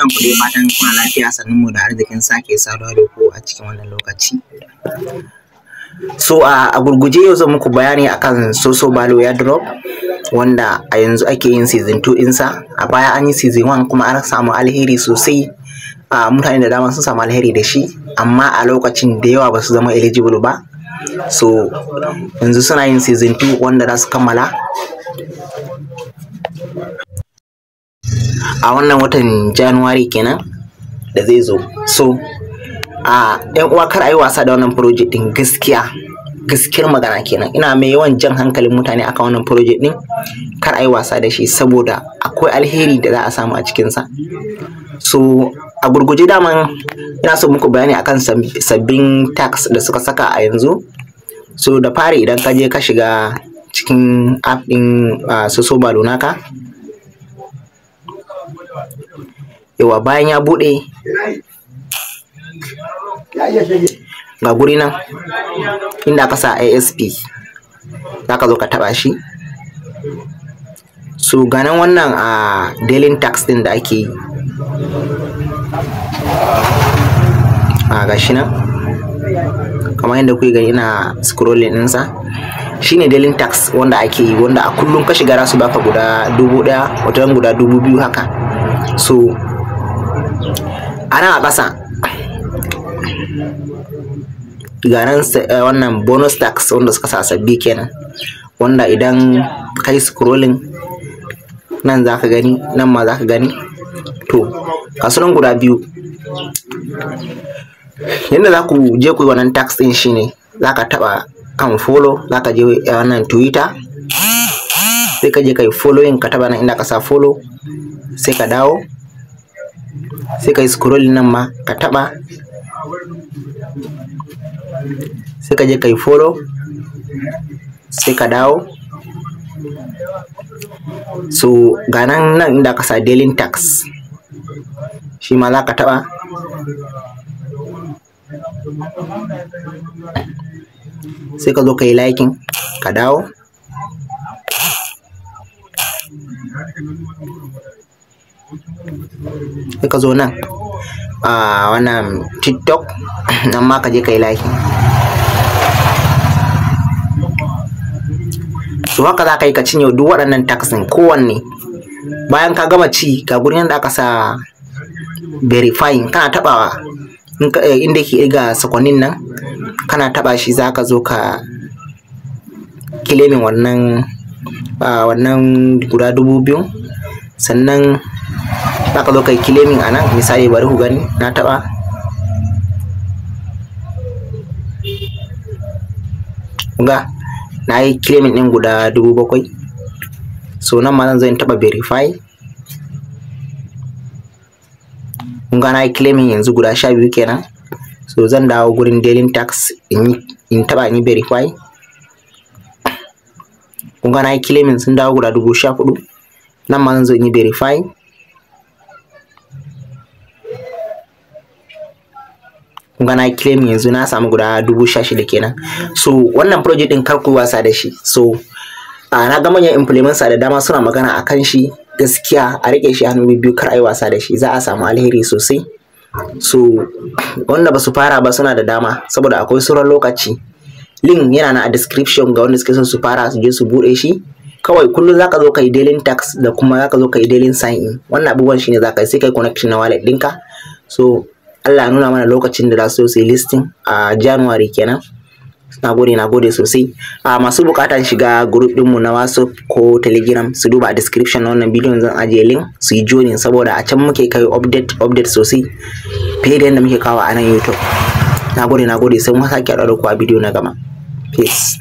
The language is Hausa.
Barkan ku dai, fatan kuna lafiya, sannun mu da arzikin sake saduwa da ku a cikin wannan lokaci. So a gurguje yau zan muku bayani akan Soso Balo Airdrop wanda a yanzu ake yin season 2 ɗinsa. A baya an yi season 1 kuma an samu alheri sosai. Mutane da dama sun samu alheri da shi, amma a lokacin da yawa ba su zama eligible ba. So yanzu suna yin season 2 wanda za su kammala a wannan watan January kenan da zai zo. So yan uwa, kar a yi wasa da wannan project din, gaskiyar magana kenan. Ina mai yawan jan hankalin mutane akan wannan project din, kar a yi wasa da shi saboda akwai alheri da za a samu a cikinsa. So a gurguje daman ina so muku bayani akan sabbin tax da suka saka a yanzu. So da fari, idan ka je ka shiga cikin app din Soso Balo naka, yawa bayan ya bude ga guri nan inda ka sa ASP, za ka zo ka taba shi. So ganan wannan daily tax din da ake yi, gashi nan kamar yadda kuke gani, ina scrolling ɗinsa. Shine daily tax wanda ake yi, wanda a kullum ka shiga rasu baka guda 1000, wata guda 2000 haka. So ana a ƙasa ganan wannan bonus tax wanda suka sa sabbi kenan, wanda idan kai scrolling nan za ka gani, nan ma za ka gani. To kasunan guda biyu. Yadda za ku je ku yi wannan tax ɗin shine, za ka taɓa kan follow, za ka je wannan Twitter, sai ka je ka yi following, ka taɓa nan inda ka sa follow, sai ka dawo, sai ka yi scrolling nan ma ka taɓa, sai ka je ka yi follow, sai ka dawo. So ga nan inda ka sa daily tax, shi ma za ka taɓa, sai ka zo ka yi liking, ka dawo, sai ka zo nan wannan TikTok, nan ma ka je ka yi liking. So haka za ka yi ka cinye duk waɗannan tax ɗin kowanne. Bayan ka gama ci, ga gurin da aka sa verifying, kana taɓawa inda ke ga sakonnin nan, kana taɓa shi, za ka zo ka claiming wannan guda 2000. Sannan za ka zo ka yi claiming a nan. Misali, bari ku gani, na taɓa, ga na yi claiming ɗin guda 7000. So nan ma zan zo in taɓa verify. Ga na yi claiming yanzu guda 12 kenan. So zan dawo gurin daily tax in taɓa in yi verify. Ga na yi claiming sun dawo guda 14,000. Nan ma zan zo in yi verify. Ga na yi claiming yanzu na samu guda 16,000 kenan. So wannan project din kar ku wasa da shi. So na ga manyan implements da dama suna magana akan shi. Gaskiya a rike shi hannu biyu, kar a yi wasa da shi, za a samu alheri sosai. So wanda ba su fara ba suna da dama, saboda akwai sauran lokaci. Link yana na a description ga wanda suke son su fara, su je su bude shi. Kawai kullum za ka zo ka yi daily tax da kuma za ka zo ka yi daily sign in. Wannan abubuwan shine za ka yi, sai ka yi connection na wallet ɗinka. So Allah ya nuna mana lokacin da za su yi listing a January kenan. Na gode sosai. Masu bukatan shiga group ɗinmu na WhatsApp ko Telegram, su duba a description na wannan bidiyon, zan ajiye link, su yi joining, saboda a can muke kai update sosai fiye da yadda muke kawo a nan YouTube. Na gode, sai mun sake haɗuwa da ku a bidiyo na gaba. Peace.